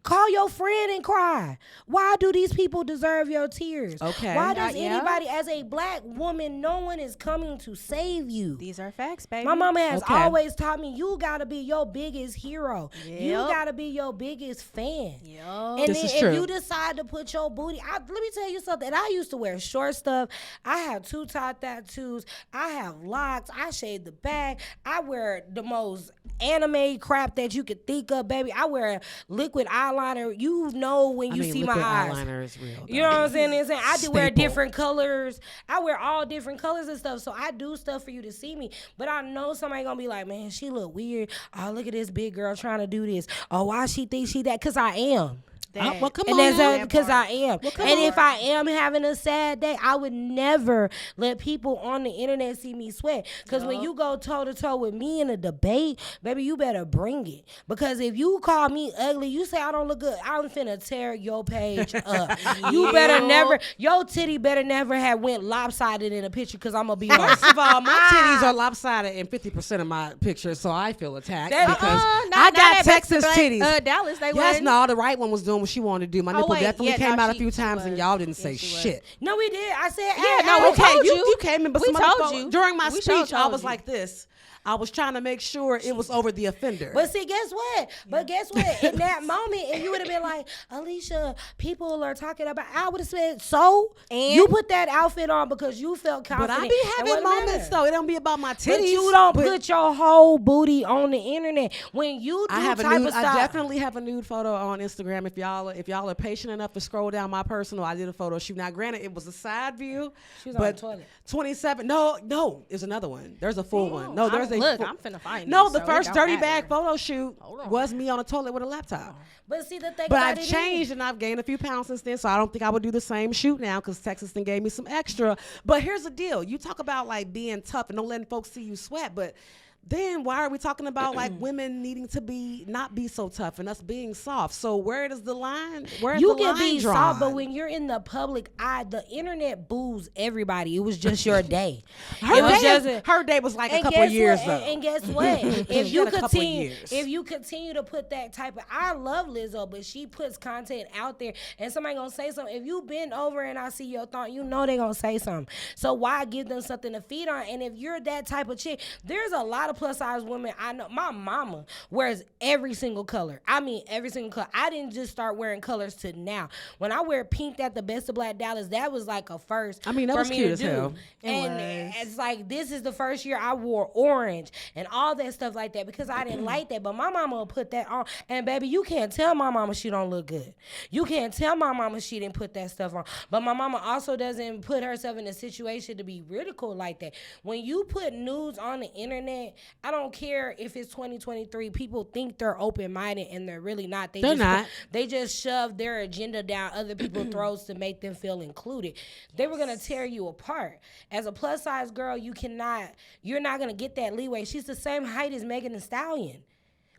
Call your friend and cry. Why do these people deserve your tears? Okay. Why does Yeah. anybody, as a black woman, no one is coming to save you? These are facts, baby. My mama has Okay. always taught me, you gotta be your biggest hero. You Yep. gotta be your biggest fan. Yup. And This then is if true. you decide to put your booty, let me tell you something. I used to wear short stuff. I have two-top tattoos. I have locks. I shave the back. I wear the most anime crap that you could think of, baby. I wear liquid eyeliner eyeliner, you know when you see my eyes. Eyeliner is real. You know what I'm saying? I do wear Staple. different colors. I wear all different colors and stuff. So I do stuff for you to see me. But I know somebody gonna be like, man, she look weird. Oh, look at this big girl trying to do this. Oh, why she think she that? Because I am. Well, come And on. that's because I am. Well, and if I am having a sad day, I would never let people on the internet see me sweat. Because when you go toe to toe with me in a debate, baby, you better bring it. Because if you call me ugly, you say I don't look good, I'm finna tear your page up. You better never, your titty better never have went lopsided in a picture because I'm gonna be like, First of all, my titties are lopsided in 50% of my pictures, so I feel attacked because I got Texas titties. Dallas, they Yes, wasn't. no, the right one was doing what she wanted to do. My nipple wait, definitely yeah, came no, out a she few times, was. and y'all didn't say she was. shit. no, we did. I said, Yeah, no, we told you. You came in, but We some told other you. during my We speech, I told was you. like this. I was trying to make sure it was over the offender. But see, guess what? But guess what? In that moment, if you would have been like, Alicia, people are talking about, I would have said, so? And? You put that outfit on because you felt But confident. I be It having wasn't moments matter. though. It don't be about my titties. But you don't put your whole booty on the internet. When you do I have a type nude. of I stuff. definitely have a nude photo on Instagram. If y'all are patient enough to scroll down my personal, I did a photo shoot. Now, granted, it was a side view. She was on but the toilet. 27. No, there's another one. There's a full one. No, there's a Look, full- I'm finna find No, these, the so it first don't dirty matter. bag photo shoot on. was me on a toilet with a laptop. But see, the thing But about I've it is- changed and I've gained a few pounds since then, so I don't think I would do the same shoot now because Texas then gave me some extra. But here's the deal: you talk about like being tough and don't letting folks see you sweat, but then why are we talking about like women needing to not be so tough and us being soft? So where does the line? Where's You the can line be drawn? soft, but when you're in the public eye, the internet boos everybody. It was just your day. Her day was like a couple of years what? though. And guess what? If She you had a couple of continue, years. if you continue to put that type of, I love Lizzo, but she puts content out there, and somebody gonna say something. If you bend over and I see your thought, you know they gonna say something. So why give them something to feed on? And if you're that type of chick, there's a lot of plus size women I know. My mama wears every single color. I mean every single color. I didn't just start wearing colors to now. When I wear pink at the Best of Black Dallas, that was like a first. I mean, that for was me cute to as do. hell. And it's like this is the first year I wore orange and all that stuff like that because I didn't like that. But my mama will put that on. And baby, you can't tell my mama she don't look good. You can't tell my mama she didn't put that stuff on. But my mama also doesn't put herself in a situation to be ridiculed like that. When you put nudes on the internet, I don't care if it's 2023. People think they're open-minded and they're really not. They're not. They just shove their agenda down other people's throats to make them feel included. They were gonna tear you apart. As a plus size girl, you're not gonna get that leeway. She's the same height as Megan Thee Stallion.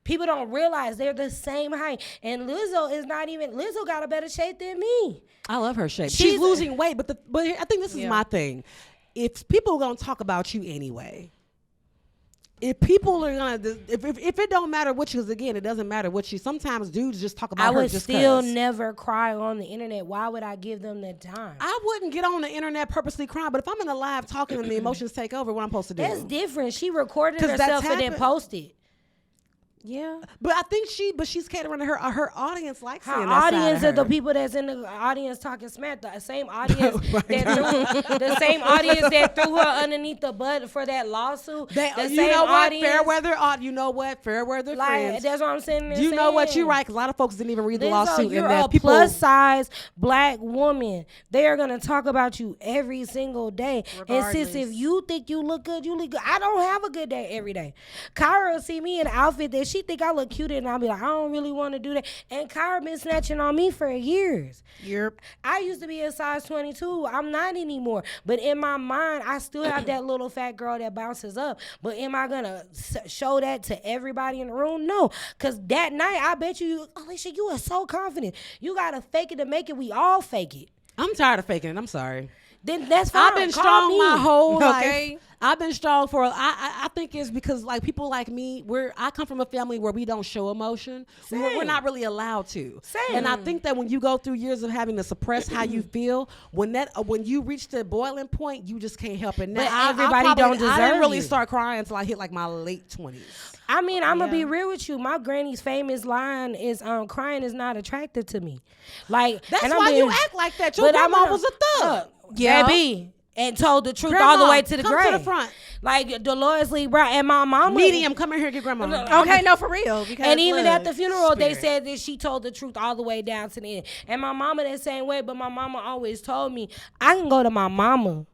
People don't realize they're the same height. And Lizzo got a better shape than me. I love her shape. She's She's losing weight, but I think this is my thing. If people are gonna talk about you anyway, if people are gonna, if it don't matter what you, because again, it doesn't matter what you. Sometimes dudes just talk about I her would just still 'cause. never cry on the internet. Why would I give them the time? I wouldn't get on the internet purposely crying, but if I'm in a live talking and the emotions take over, what I'm supposed to do? That's different. She recorded 'Cause that's herself and then happened. posted. Yeah. But I think she's catering to her audience likes Her seeing that side audience of are the her. people that's in the audience talking smack. The same audience Oh the same audience that threw her underneath the butt for that lawsuit. The you same know what? audience, Fair weather. You know what? Fair weather like friends. that's what I'm saying. You know what? You're right. Because a lot of folks didn't even read the Lizzo, lawsuit. you're and that a people plus size black woman. They are gonna talk about you every single day. And sis, if you think you look good, you look good. I don't have a good day every day. Kyra will see me in an outfit that she think I look cute in, and I'll be like, I don't really want to do that. And Kyra been snatching on me for years. Yep. I used to be a size 22. I'm not anymore. But in my mind, I still have that little fat girl that bounces up. But am I gonna show that to everybody in the room? No. Because that night, I bet you, Alicia, you are so confident. You gotta fake it to make it. We all fake it. I'm tired of faking it. I'm sorry. Then that's fine. I've been Call strong me. my whole Okay. life. I've been strong for. I think it's because like people like me, I come from a family where we don't show emotion. We're not really allowed to. Same. And I think that when you go through years of having to suppress how you feel, when you reach the boiling point, you just can't help it. Now, But everybody don't I deserve didn't really you. start crying until I hit like my late 20s. I mean, I'm gonna be real with you. My granny's famous line is, "Crying is not attractive to me." Like That's and I'm why being- you act like that. Your But I'm grandma gonna- was a thug. Yeah, B. And told the truth all Grandma, the way to the come grave. to the front. Like Dolores Lee Brown and my mama. Medium, come in here, get grandma. Okay, no, for real. Because And even at the look, funeral, they said that she told the truth all the way down to the end. And my mama that same way, but my mama always told me, I can go to my mama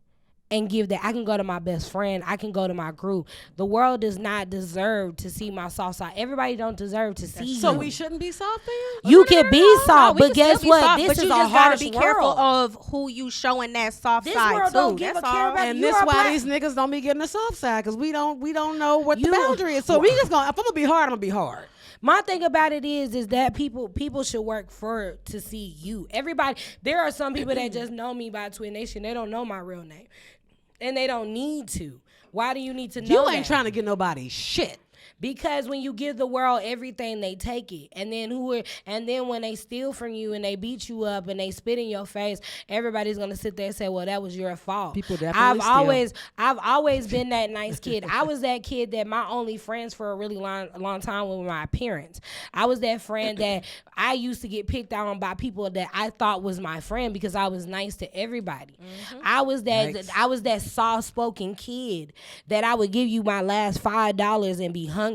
and give that. I can go to my best friend. I can go to my group. The world does not deserve to see my soft side. Everybody don't deserve to see So you. we shouldn't be soft then? You can be soft, we but can still guess be what? soft, This but is you a just gotta harsh be world. careful of who you showing that soft This side world to. don't give That's a care all. about And you this are why black. these niggas don't be getting the soft side, because we don't know what the You- boundary is. So we just gonna, if I'm gonna be hard, I'm gonna be hard. My thing about it is that people should work to see you. Everybody, there are some people that just know me by TwinNation. They don't know my real name, and they don't need to. Why do you need to know You ain't that? trying to get nobody shit. Because when you give the world everything, they take it, and then when they steal from you and they beat you up and they spit in your face, everybody's gonna sit there and say, "Well, that was your fault." People definitely steal. I've always been that nice kid. I was that kid that my only friends for a really long time were my parents. I was that friend that I used to get picked on by people that I thought was my friend because I was nice to everybody. I was that soft spoken kid that I would give you my last $5 and be hungry.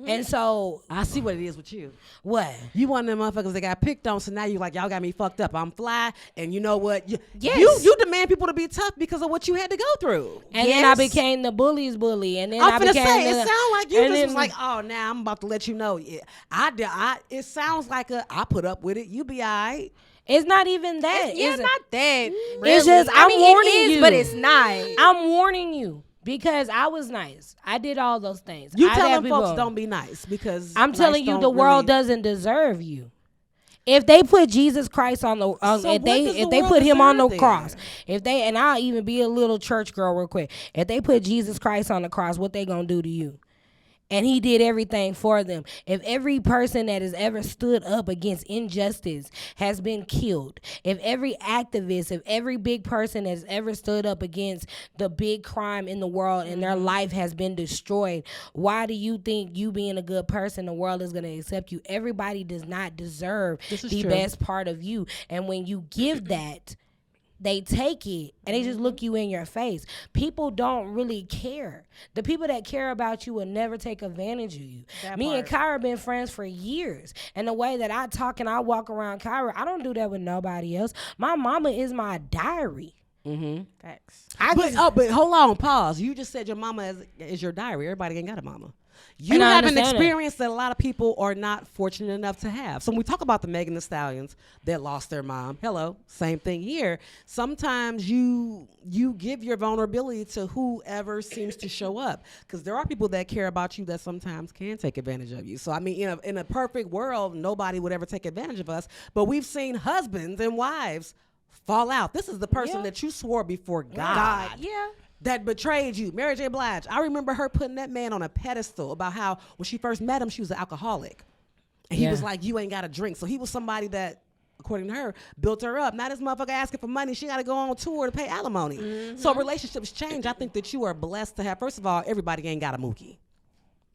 And so I see what it is with you. what? You one of them motherfuckers that got picked on, so now you like, y'all got me fucked up. I'm fly, and you know what? Yes. You demand people to be tough because of what you had to go through. And then I became the bully's bully, and then I'm I finna became say, the, it sound like you and just then- was like, oh, now I'm about to let you know. Yeah, it sounds like I put up with it. You be all right. It's not even that. Yeah, not that. It's Really. just I I'm mean, warning it is, you, but it's not. I'm warning you because I was nice. I did all those things. You I telling had people- folks don't be nice because I'm nice telling you, don't the world really- doesn't deserve you. If they put Jesus Christ on the, So what does if the they world put him on the deserve cross, then? and I'll even be a little church girl real quick. If they put Jesus Christ on the cross, what they gonna do to you? And he did everything for them. If every person that has ever stood up against injustice has been killed, if every activist, if every big person has ever stood up against the big crime in the world and their life has been destroyed, why do you think you being a good person, the world is going to accept you? Everybody does not deserve This is the true. best part of you. And when you give that, they take it and they just look you in your face. People don't really care. The people that care about you will never take advantage of you. Me and Kyra been friends for years. And the way that I talk and I walk around Kyra, I don't do that with nobody else. My mama is my diary. Facts. But hold on, pause. You just said your mama is your diary. Everybody ain't got a mama. You And I have an understand that. experience that a lot of people are not fortunate enough to have. So when we talk about the Megan Thee Stallions that lost their mom, hello, same thing here. Sometimes you give your vulnerability to whoever seems to show up, because there are people that care about you that sometimes can take advantage of you. So I mean, in a perfect world, nobody would ever take advantage of us. But we've seen husbands and wives fall out. This is the person that you swore before God. Yeah. That betrayed you. Mary J. Blige. I remember her putting that man on a pedestal about how when she first met him, she was an alcoholic. And he was like, you ain't got to drink. So he was somebody that, according to her, built her up. Now this motherfucker asking for money. She got to go on tour to pay alimony. So relationships change. I think that you are blessed to have, first of all, everybody ain't got a mookie.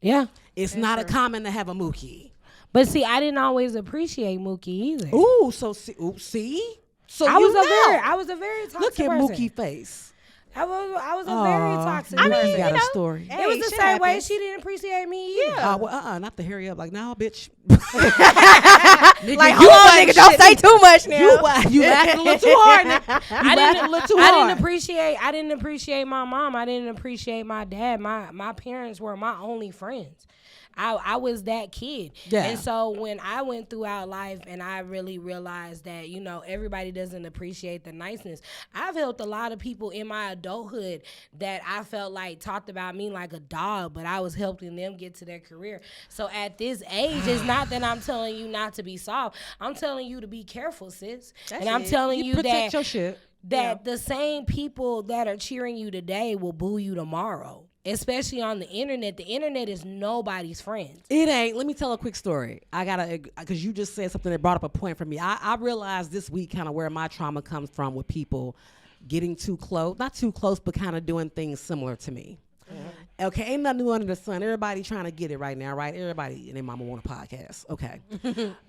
Yeah. It's not a common to have a mookie. But see, I didn't always appreciate Mookie either. Ooh, so see? So I was know. a very toxic Look at person. Mookie face. I was a very toxic I person. mean, got a story. It was the shit same way happens. she didn't appreciate me either. Not to hurry up. Like, no, bitch. Like, hold on, nigga, don't say too much now. You acting a little too hard. Nigga. I didn't appreciate my mom. I didn't appreciate my dad. My parents were my only friends. I was that kid. Yeah. And so when I went throughout life and I really realized that, everybody doesn't appreciate the niceness. I've helped a lot of people in my adulthood that I felt like talked about me like a dog, but I was helping them get to their career. So at this age, it's not that I'm telling you not to be soft. I'm telling you to be careful, sis. And I'm telling you protect that your shit. the same people that are cheering you today will boo you tomorrow. Especially on the internet. The internet is nobody's friend. It ain't. Let me tell a quick story. Because you just said something that brought up a point for me. I realized this week kind of where my trauma comes from with people getting too close. Not too close, but kind of doing things similar to me. Okay, ain't nothing new under the sun. Everybody trying to get it right now, right? Everybody and their mama want a podcast. Okay.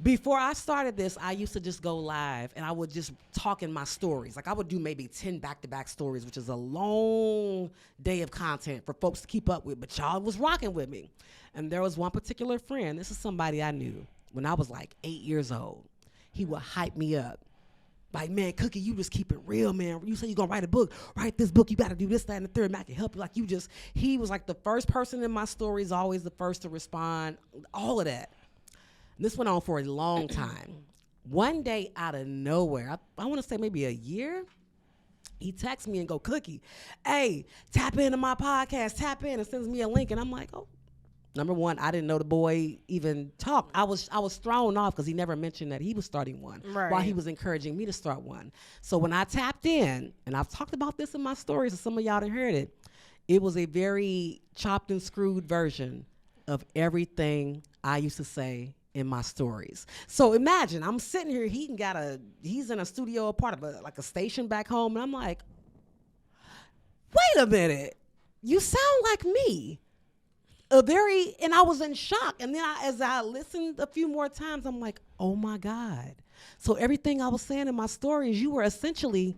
Before I started this, I used to just go live and I would just talk in my stories. Like I would do maybe 10 back-to-back stories, which is a long day of content for folks to keep up with. But y'all was rocking with me. And there was one particular friend. This is somebody I knew when I was like 8 years old. He would hype me up. Like, man, Cookie, you just keep it real, man. You say you're going to write a book. Write this book. You got to do this, that, and the third. Man, I can help you. Like, he was like the first person in my stories, always the first to respond, all of that. And this went on for a long time. One day, out of nowhere, I want to say maybe a year, he texts me and go, Cookie, hey, tap into my podcast. Tap in, and sends me a link. And I'm like, oh. Number one, I didn't know the boy even talked. I was thrown off because he never mentioned that he was starting one while he was encouraging me to start one. So when I tapped in, and I've talked about this in my stories, and some of y'all done heard it, it was a very chopped and screwed version of everything I used to say in my stories. So imagine I'm sitting here, he's in a studio, a part of a station back home, and I'm like, wait a minute, you sound like me. And I was in shock. And then as I listened a few more times, I'm like, oh my God. So everything I was saying in my stories, you were essentially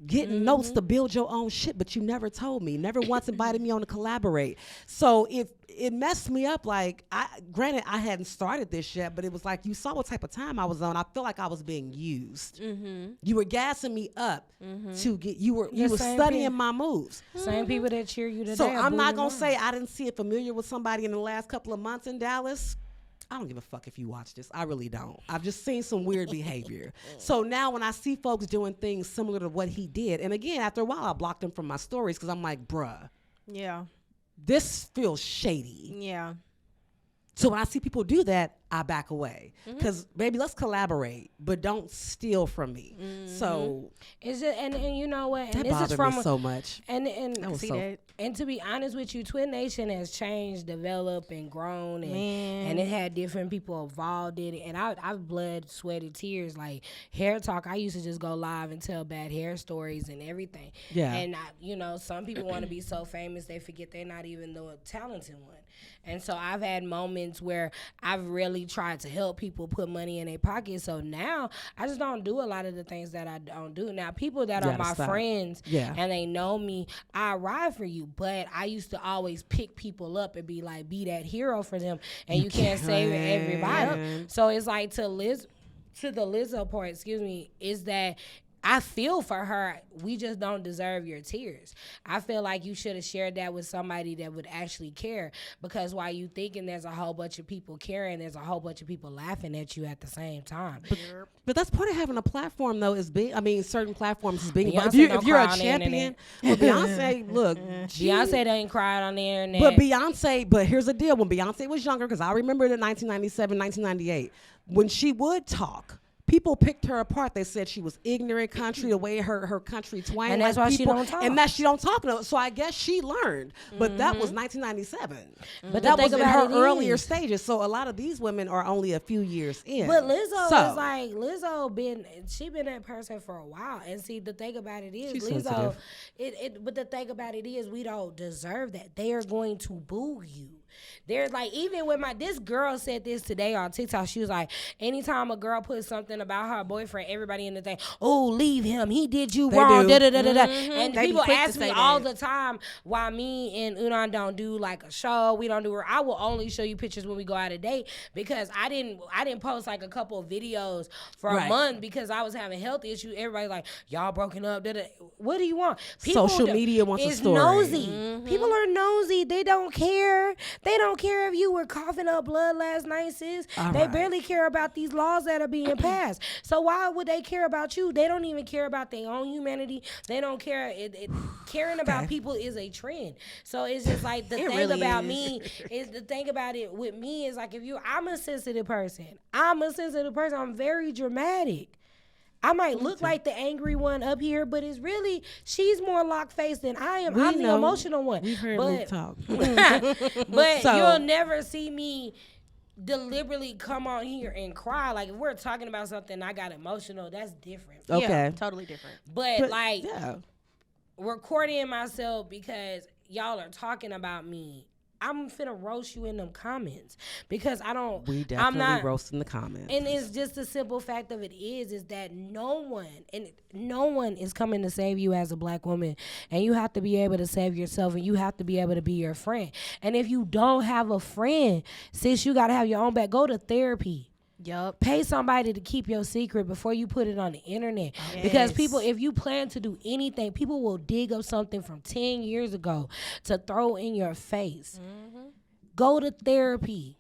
getting notes to build your own shit, but you never told me, never once invited me on to collaborate. So it messed me up. Like, granted, I hadn't started this yet, but it was like, you saw what type of time I was on. I feel like I was being used. You were gassing me up to get, you were studying my moves. Same people that cheer you today. So I'm not going to say I didn't see it familiar with somebody in the last couple of months in Dallas. I don't give a fuck if you watch this. I really don't. I've just seen some weird behavior. So now when I see folks doing things similar to what he did, and again, after a while, I blocked him from my stories because I'm like, bruh. Yeah. This feels shady. Yeah. So when I see people do that, I back away. Because, baby, let's collaborate, but don't steal from me. So is it and you know what? And that bothered me so much. And See that that? And to be honest with you, TwinNation has changed, developed, and grown, and it had different people involved in it. And I've blood, sweated tears. Like hair talk, I used to just go live and tell bad hair stories and everything. Yeah. And some people want to be so famous they forget they're not even the talented one. And so I've had moments where I've really tried to help people put money in their pocket. So now I just don't do a lot of the things that I don't do. Now people that are my friends and they know me, I ride for you. But I used to always pick people up and be like, be that hero for them. And you can't save everybody. So it's like to the Lizzo part, is that I feel for her. We just don't deserve your tears. I feel like you should have shared that with somebody that would actually care. Because while you thinking there's a whole bunch of people caring, there's a whole bunch of people laughing at you at the same time. But that's part of having a platform, though, is being, certain platforms is being, Beyonce if you're a champion, well, Beyonce, look. Beyonce didn't cry on the internet. But here's the deal. When Beyonce was younger, because I remember it in 1997, 1998, when she would talk, people picked her apart. They said she was ignorant country, the way her country twang. And that's why she don't talk. And that she don't talk. So I guess she learned. But that was 1997. But that was in her earlier stages. So a lot of these women are only a few years in. But Lizzo is like, she been that person for a while. And see, the thing about it is, she's Lizzo, but the thing about it is, we don't deserve that. They are going to boo you. They're like, even with this girl said this today on TikTok. She was like, anytime a girl puts something about her boyfriend, everybody in the thing, oh, leave him. He did you wrong. Da, da, da, da, da. And They people be quick to ask me say all that. the time why me and Unan don't do like a show. We don't do I will only show you pictures when we go out a date, because I didn't post like a couple of videos for a month because I was having health issues. Everybody's like, y'all broken up. Da, da. What do you want? Social media wants a story. Nosy. People are nosy. They don't care. They don't care if you were coughing up blood last night, sis. They barely care about these laws that are being passed. So why would they care about you? They don't even care about their own humanity. They don't care. Caring about people is a trend. So it's just like the thing really about is. me is the thing about it with me is like, I'm a sensitive person. I'm very dramatic. I might look like the angry one up here, but it's really, she's more lock-faced than I am. I'm the emotional one. We've heard Luke talk. But you'll never see me deliberately come on here and cry. Like, if we're talking about something I got emotional, that's different. Okay. Yeah, totally different. But Yeah. recording myself, because y'all are talking about me, I'm finna roast you in them comments because I don't. We I'm definitely not roasting the comments. And it's just the simple fact of it is that no one is coming to save you as a black woman, and you have to be able to save yourself, and you have to be able to be your friend. And if you don't have a friend, sis, you gotta have your own back. Go to therapy. Yup. Pay somebody to keep your secret before you put it on the internet. Because people, if you plan to do anything, people will dig up something from 10 years ago to throw in your face. Go to therapy.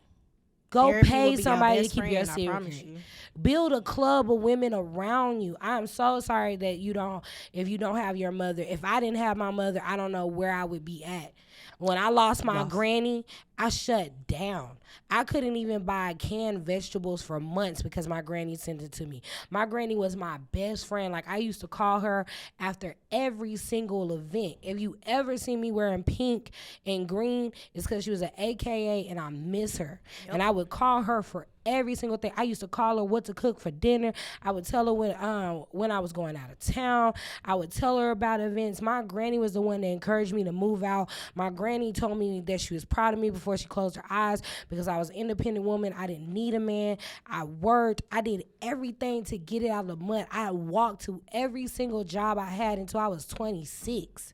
Go Therapy will pay be your somebody to best keep your friend, I promise secret. you. Build a club of women around you. I'm so sorry that if you don't have your mother. If I didn't have my mother, I don't know where I would be at. When I lost my granny, I shut down. I couldn't even buy canned vegetables for months because my granny sent it to me. My granny was my best friend. Like, I used to call her after every single event. If you ever see me wearing pink and green, it's because she was an AKA and I miss her. And I would call her for every single thing. I used to call her what to cook for dinner. I would tell her when I was going out of town. I would tell her about events. My granny was the one that encouraged me to move out. My granny told me that she was proud of me before she closed her eyes because I was an independent woman. I didn't need a man. I worked. I did everything to get it out of the mud. I walked to every single job I had until I was 26.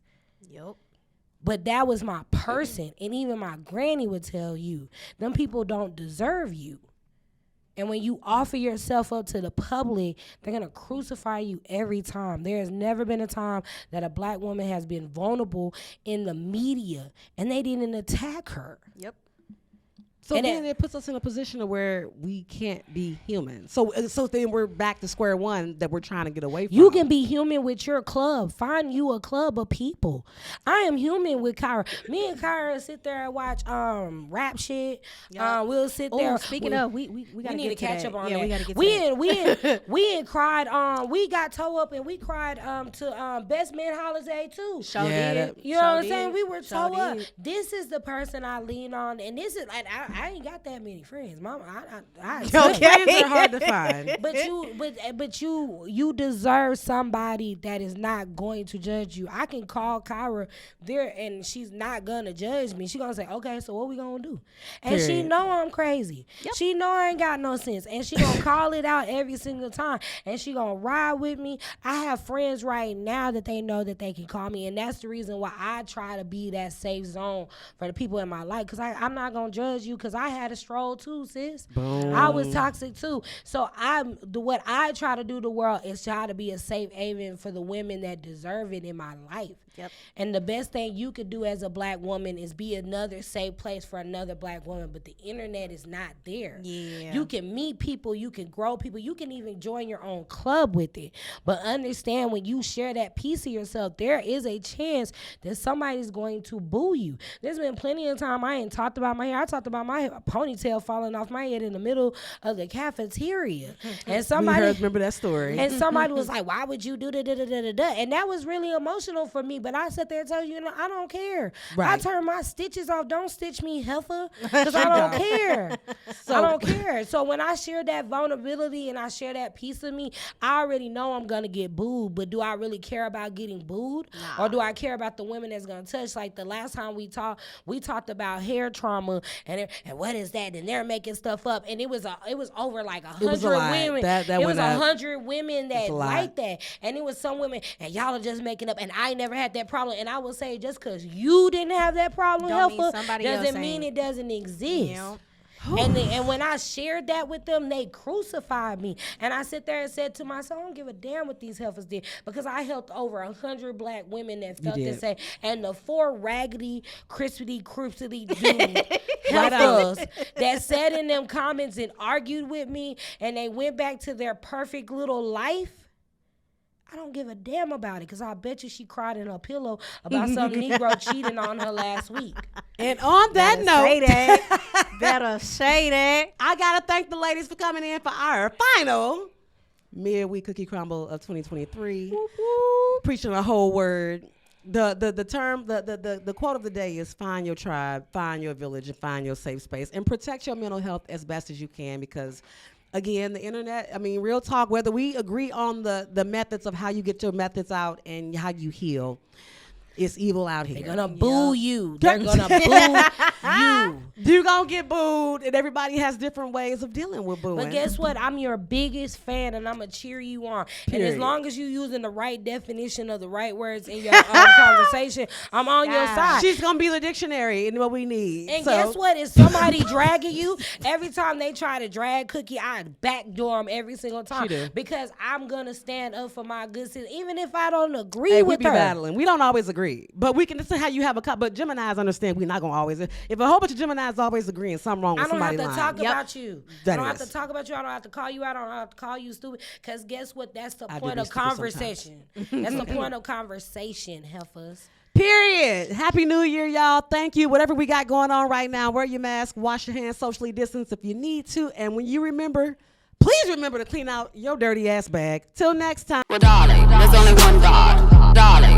Yep. But that was my person. And even my granny would tell you, them people don't deserve you. And when you offer yourself up to the public, they're going to crucify you every time. There has never been a time that a black woman has been vulnerable in the media and they didn't attack her. Yep. So And then it puts us in a position of where we can't be human. So then we're back to square one that we're trying to get away from. You can be human with your club. Find you a club of people. I am human with Kyra. Me and Kyra sit there and watch rap shit. We'll sit there. Speaking of, we gotta need to catch up on that. we gotta get to that. We cried. We got toe up and we cried to Best Man Holiday too. You know what I'm saying? We were toe up. This is the person I lean on, and this is like I ain't got that many friends, Mama. Friends are hard to find. But you deserve somebody that is not going to judge you. I can call Kyra there and she's not gonna judge me. She gonna say, okay, so what we gonna do? And she know I'm crazy. She know I ain't got no sense. And she gonna call it out every single time. And she gonna ride with me. I have friends right now that they know that they can call me. And that's the reason why I try to be that safe zone for the people in my life. Because I'm not gonna judge you because I had a stroll too, sis. Boom. I was toxic too. So what I try to do the world is try to be a safe haven for the women that deserve it in my life. Yep. And the best thing you could do as a black woman is be another safe place for another black woman. But the internet is not there. Yeah. You can meet people, you can grow people, you can even join your own club with it. But understand when you share that piece of yourself, there is a chance that somebody's going to boo you. There's been plenty of time I ain't talked about my hair. I talked about my ponytail falling off my head in the middle of the cafeteria. And somebody remember that story. and somebody was like, why would you do da-da-da-da-da-da? And that was really emotional for me. But I sat there and told you, I don't care. Right. I turn my stitches off. Don't stitch me, heifer, because I don't care. I don't care. So when I share that vulnerability and I share that piece of me, I already know I'm going to get booed. But do I really care about getting booed? Nah. Or do I care about the women that's going to touch? Like the last time we talked about hair trauma and what is that? And they're making stuff up. And it was over like 100 women. It was 100 women that liked that. And it was some women, and y'all are just making up. And I never had that problem. And I will say, just because you didn't have that problem, Helfer, doesn't mean it doesn't exist. Yeah. And when I shared that with them, they crucified me. And I sit there and said to myself, I don't give a damn what these heifers did, because I helped over 100 black women that felt the same. And the 4 raggedy, crispity dude heifers that sat in them comments and argued with me, and they went back to their perfect little life, I don't give a damn about it, because I bet you she cried in her pillow about some Negro cheating on her last week. And on that note, better say that. I got to thank the ladies for coming in for our final Midweek Cookie Crumble of 2023. Preaching the whole word. The term, the quote of the day is find your tribe, find your village, and find your safe space. And protect your mental health as best as you can, because again, the internet, I mean, real talk, whether we agree on the methods of how you get your methods out and how you heal, It's evil out here. They're gonna boo you. They're gonna boo you. You gonna get booed, and everybody has different ways of dealing with booing. But guess what? I'm your biggest fan, and I'm gonna cheer you on. Period. And as long as you using the right definition of the right words in your conversation, I'm on your side. She's gonna be the dictionary and what we need. And So- guess what? If somebody dragging you, every time they try to drag Cookie, I backdoor them every single time. She do. Because I'm gonna stand up for my good citizen, even if I don't agree Hey, we with be her. battling. We don't always agree, but we can. This is how you have a couple. But Geminis understand we're not gonna always. If a whole bunch of Geminis always agreeing, something wrong with I don't somebody have to lying. talk Yep. about you. That I don't have is. to talk about you. I don't have to call you out. I don't have to call you stupid. Because guess what? That's the I do point be of stupid conversation. That's the point of conversation, heifers. Period. Happy New Year, y'all. Thank you. Whatever we got going on right now, wear your mask, wash your hands, socially distance if you need to, and when you remember, please remember to clean out your dirty ass bag. Till next time. Well, darling, there's only one God. Darling.